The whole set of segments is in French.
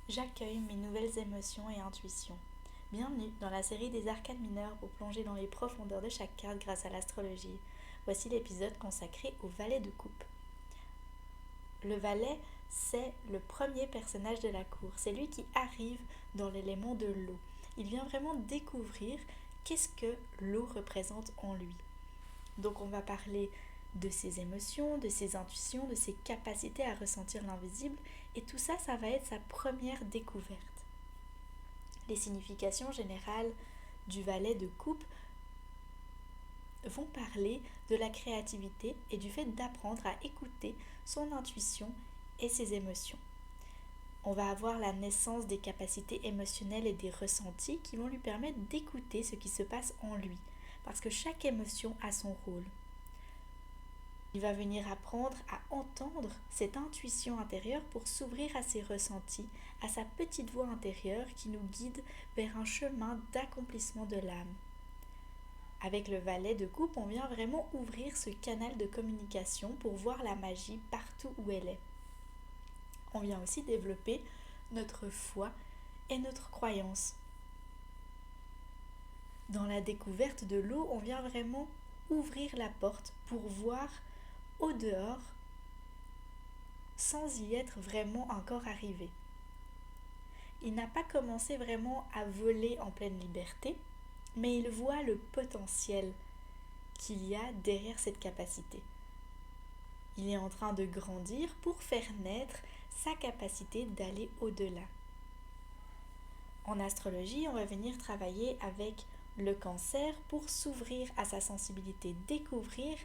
J'accueille mes nouvelles émotions et intuitions. Bienvenue dans la série des arcanes mineures pour plonger dans les profondeurs de chaque carte grâce à l'astrologie. Voici l'épisode consacré au valet de coupe. Le valet, c'est le premier personnage de la cour. C'est lui qui arrive dans l'élément de l'eau. Il vient vraiment découvrir qu'est-ce que l'eau représente en lui. Donc on va parler de ses émotions, de ses intuitions, de ses capacités à ressentir l'invisible, et tout ça, ça va être sa première découverte. Les significations générales du valet de coupe vont parler de la créativité et du fait d'apprendre à écouter son intuition et ses émotions. On va avoir la naissance des capacités émotionnelles et des ressentis qui vont lui permettre d'écouter ce qui se passe en lui, parce que chaque émotion a son rôle. Il va venir apprendre à entendre cette intuition intérieure pour s'ouvrir à ses ressentis, à sa petite voix intérieure qui nous guide vers un chemin d'accomplissement de l'âme. Avec le valet de coupe, on vient vraiment ouvrir ce canal de communication pour voir la magie partout où elle est. On vient aussi développer notre foi et notre croyance. Dans la découverte de l'eau, on vient vraiment ouvrir la porte pour voir au dehors sans y être vraiment encore arrivé. Il n'a pas commencé vraiment à voler en pleine liberté, mais il voit le potentiel qu'il y a derrière cette capacité. Il est en train de grandir pour faire naître sa capacité d'aller au-delà. En astrologie, on va venir travailler avec le Cancer pour s'ouvrir à sa sensibilité, découvrir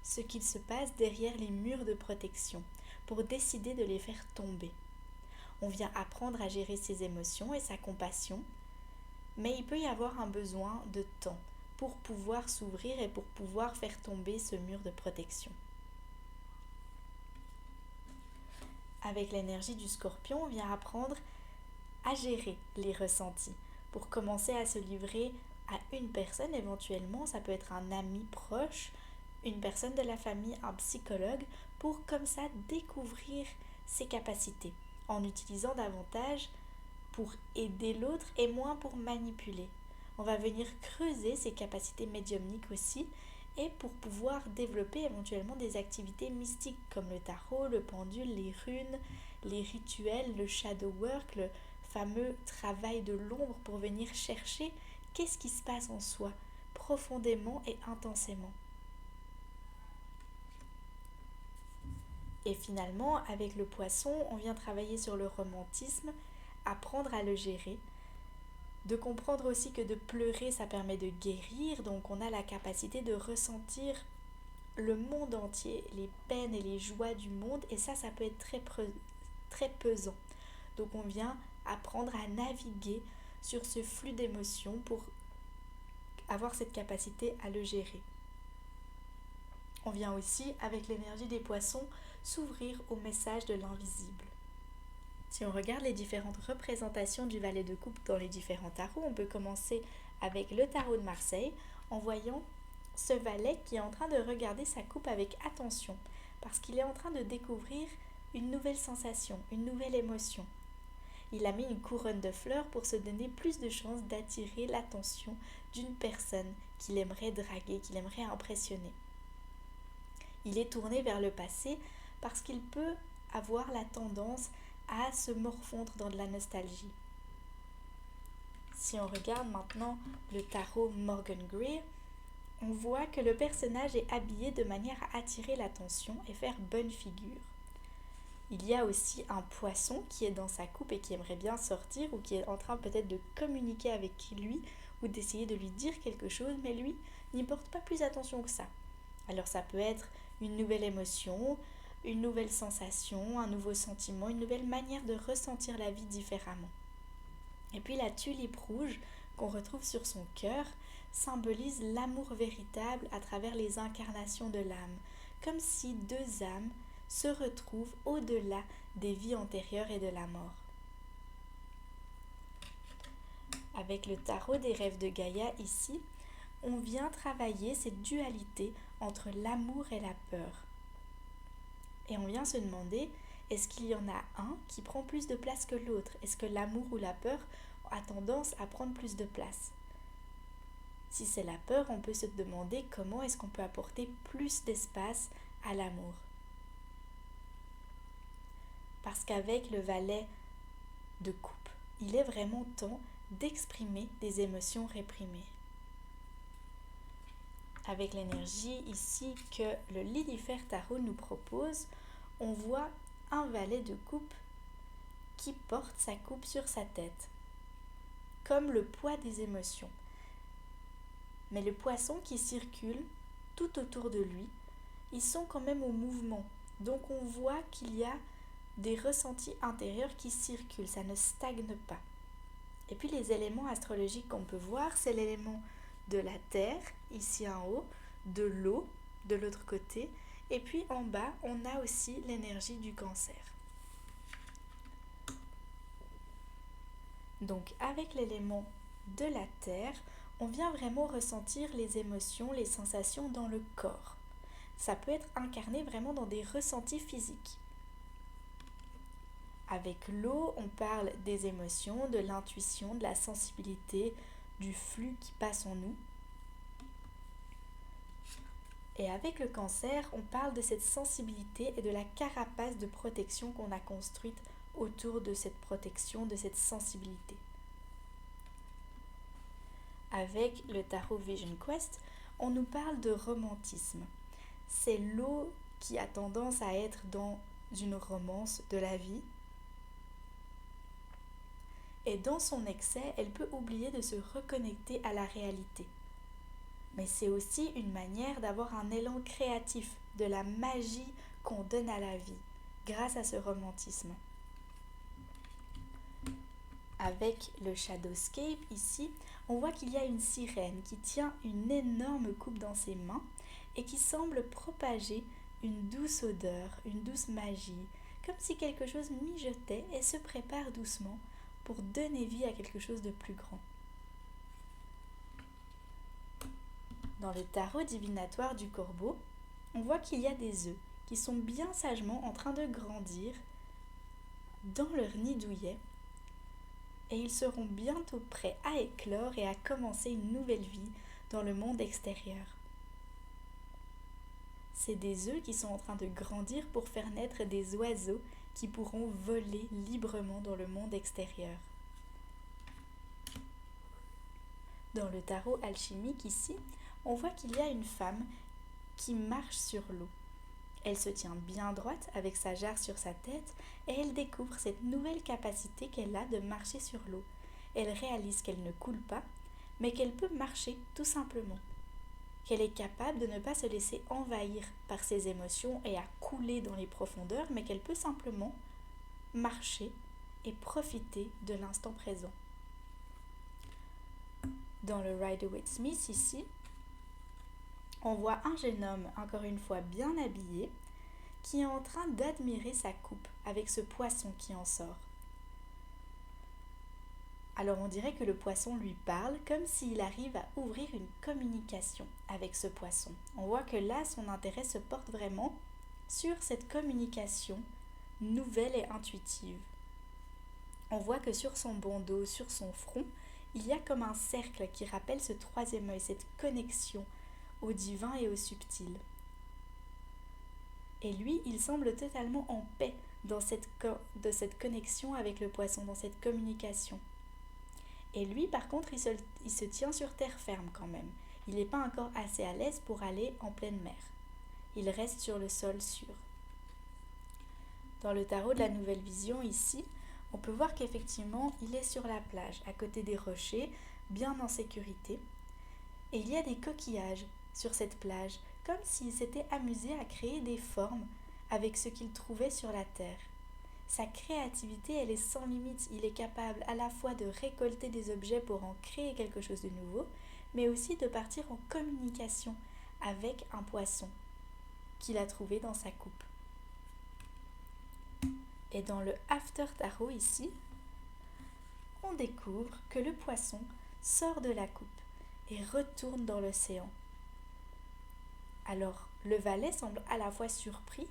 ce qu'il se passe derrière les murs de protection, pour décider de les faire tomber. On vient apprendre à gérer ses émotions et sa compassion, mais il peut y avoir un besoin de temps pour pouvoir s'ouvrir et pour pouvoir faire tomber ce mur de protection. Avec l'énergie du Scorpion, on vient apprendre à gérer les ressentis, pour commencer à se livrer à une personne éventuellement, ça peut être un ami proche, une personne de la famille, un psychologue, pour comme ça découvrir ses capacités, en utilisant davantage pour aider l'autre et moins pour manipuler. On va venir creuser ses capacités médiumniques aussi, et pour pouvoir développer éventuellement des activités mystiques comme le tarot, le pendule, les runes, les rituels, le shadow work, le fameux travail de l'ombre pour venir chercher qu'est-ce qui se passe en soi, profondément et intensément. Et finalement, avec le Poisson, on vient travailler sur le romantisme, apprendre à le gérer, de comprendre aussi que de pleurer, ça permet de guérir, donc on a la capacité de ressentir le monde entier, les peines et les joies du monde, et ça peut être très pesant. Donc on vient apprendre à naviguer sur ce flux d'émotions pour avoir cette capacité à le gérer. On vient aussi, avec l'énergie des Poissons, s'ouvrir au message de l'invisible. Si on regarde les différentes représentations du valet de coupe dans les différents tarots, on peut commencer avec le tarot de Marseille en voyant ce valet qui est en train de regarder sa coupe avec attention parce qu'il est en train de découvrir une nouvelle sensation, une nouvelle émotion. Il a mis une couronne de fleurs pour se donner plus de chances d'attirer l'attention d'une personne qu'il aimerait draguer, qu'il aimerait impressionner. Il est tourné vers le passé parce qu'il peut avoir la tendance à se morfondre dans de la nostalgie. Si on regarde maintenant le tarot Morgan Greer, on voit que le personnage est habillé de manière à attirer l'attention et faire bonne figure. Il y a aussi un poisson qui est dans sa coupe et qui aimerait bien sortir ou qui est en train peut-être de communiquer avec lui ou d'essayer de lui dire quelque chose, mais lui n'y porte pas plus attention que ça. Alors ça peut être une nouvelle émotion, une nouvelle sensation, un nouveau sentiment, une nouvelle manière de ressentir la vie différemment. Et puis la tulipe rouge qu'on retrouve sur son cœur symbolise l'amour véritable à travers les incarnations de l'âme, comme si deux âmes se retrouvent au-delà des vies antérieures et de la mort. Avec le tarot des rêves de Gaïa ici, on vient travailler cette dualité entre l'amour et la peur. Et on vient se demander, Est-ce qu'il y en a un qui prend plus de place que l'autre? Est-ce que l'amour ou la peur a tendance à prendre plus de place? Si c'est la peur, on peut se demander comment est-ce qu'on peut apporter plus d'espace à l'amour. Parce qu'avec le valet de coupe, il est vraiment temps d'exprimer des émotions réprimées. Avec l'énergie ici que le Lilifer Tarot nous propose, on voit un valet de coupe qui porte sa coupe sur sa tête, comme le poids des émotions. Mais les poissons qui circulent tout autour de lui, ils sont quand même au mouvement. Donc on voit qu'il y a des ressentis intérieurs qui circulent, ça ne stagne pas. Et puis les éléments astrologiques qu'on peut voir, c'est l'élément de la terre, ici en haut, de l'eau, de l'autre côté, et puis en bas, on a aussi l'énergie du Cancer. Donc avec l'élément de la terre, on vient vraiment ressentir les émotions, les sensations dans le corps. Ça peut être incarné vraiment dans des ressentis physiques. Avec l'eau, on parle des émotions, de l'intuition, de la sensibilité, du flux qui passe en nous. Et avec le Cancer, on parle de cette sensibilité et de la carapace de protection qu'on a construite autour de cette protection, de cette sensibilité. Avec le Tarot Vision Quest, on nous parle de romantisme. C'est l'eau qui a tendance à être dans une romance de la vie. Et dans son excès, elle peut oublier de se reconnecter à la réalité. Mais c'est aussi une manière d'avoir un élan créatif, de la magie qu'on donne à la vie, grâce à ce romantisme. Avec le Shadowscape ici, on voit qu'il y a une sirène qui tient une énorme coupe dans ses mains et qui semble propager une douce odeur, une douce magie, comme si quelque chose mijotait et se prépare doucement pour donner vie à quelque chose de plus grand. Dans le tarot divinatoire du corbeau, on voit qu'il y a des œufs qui sont bien sagement en train de grandir dans leur nid douillet et ils seront bientôt prêts à éclore et à commencer une nouvelle vie dans le monde extérieur. C'est des œufs qui sont en train de grandir pour faire naître des oiseaux qui pourront voler librement dans le monde extérieur. Dans le tarot alchimique ici, on voit qu'il y a une femme qui marche sur l'eau. Elle se tient bien droite avec sa jarre sur sa tête et elle découvre cette nouvelle capacité qu'elle a de marcher sur l'eau. Elle réalise qu'elle ne coule pas, mais qu'elle peut marcher tout simplement. Qu'elle est capable de ne pas se laisser envahir par ses émotions et à couler dans les profondeurs, mais qu'elle peut simplement marcher et profiter de l'instant présent. Dans le Rider-Waite-Smith ici, on voit un jeune homme, encore une fois bien habillé, qui est en train d'admirer sa coupe avec ce poisson qui en sort. Alors on dirait que le poisson lui parle comme s'il arrive à ouvrir une communication avec ce poisson. On voit que là, son intérêt se porte vraiment sur cette communication nouvelle et intuitive. On voit que sur son bandeau, sur son front, il y a comme un cercle qui rappelle ce troisième œil, cette connexion au divin et au subtil. Et lui, il semble totalement en paix dans cette connexion avec le poisson, dans cette communication. Et lui, par contre, il se tient sur terre ferme quand même. Il n'est pas encore assez à l'aise pour aller en pleine mer. Il reste sur le sol sûr. Dans le tarot de la Nouvelle Vision, ici, on peut voir qu'effectivement, il est sur la plage, à côté des rochers, bien en sécurité. Et il y a des coquillages sur cette plage, comme s'il s'était amusé à créer des formes avec ce qu'il trouvait sur la terre. Sa créativité, elle est sans limite. Il est capable à la fois de récolter des objets pour en créer quelque chose de nouveau, mais aussi de partir en communication avec un poisson qu'il a trouvé dans sa coupe. Et dans le After Tarot ici, on découvre que le poisson sort de la coupe et retourne dans l'océan. Alors, le valet semble à la fois surpris,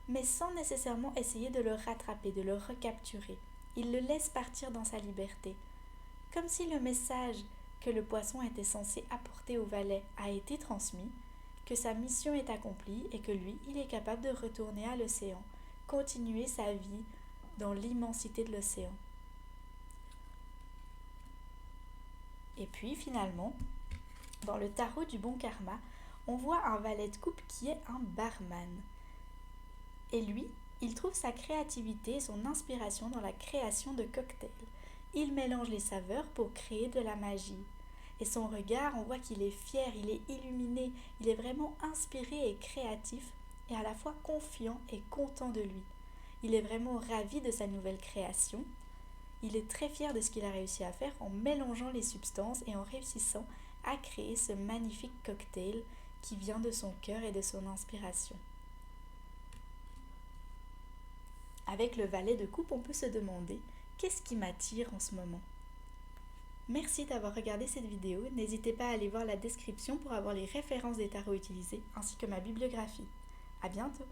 mais sans nécessairement essayer de le rattraper, de le recapturer. Il le laisse partir dans sa liberté. Comme si le message que le poisson était censé apporter au valet a été transmis, que sa mission est accomplie et que lui, il est capable de retourner à l'océan, continuer sa vie dans l'immensité de l'océan. Et puis finalement, dans le tarot du bon karma, on voit un valet de coupe qui est un barman. Et lui, il trouve sa créativité et son inspiration dans la création de cocktails. Il mélange les saveurs pour créer de la magie. Et son regard, on voit qu'il est fier, il est illuminé, il est vraiment inspiré et créatif, et à la fois confiant et content de lui. Il est vraiment ravi de sa nouvelle création. Il est très fier de ce qu'il a réussi à faire en mélangeant les substances et en réussissant à créer ce magnifique cocktail qui vient de son cœur et de son inspiration. Avec le valet de coupe, on peut se demander qu'est-ce qui m'attire en ce moment. Merci d'avoir regardé cette vidéo. N'hésitez pas à aller voir la description pour avoir les références des tarots utilisés ainsi que ma bibliographie. À bientôt!